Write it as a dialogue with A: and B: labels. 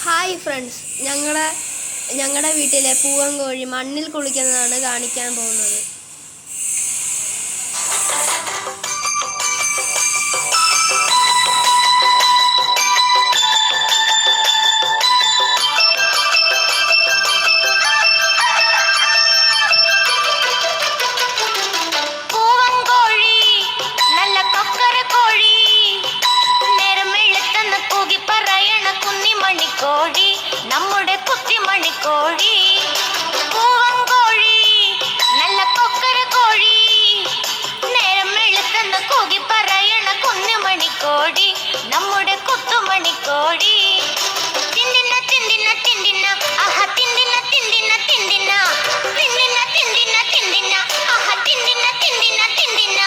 A: Hi friends, ഞങ്ങളുടെ വീട്ടിലെ പൂവൻ കോഴി മണ്ണിൽ കുളിക്കുന്നതാണ് കാണിക്കാൻ പോകുന്നത്.
B: കോഴി നമ്മുടെ കുത്തിമണിക്കോഴി പൂവൻ കോഴി നല്ല കൊക്കര കോഴി നേരം വെളുത്തെന്ന് കൂകി പറയണ കുഞ്ഞുമണിക്കോഴി നമ്മുടെ കുത്തുമണിക്കോഴി തിണ്ടിന തിണ്ടിന തിണ്ടിന ആഹ തിണ്ടിന തിണ്ടിന തിണ്ടിന തിണ്ടിന തിണ്ടിന തിണ്ടിന ആഹ തിണ്ടിന തിണ്ടിന തിണ്ടിന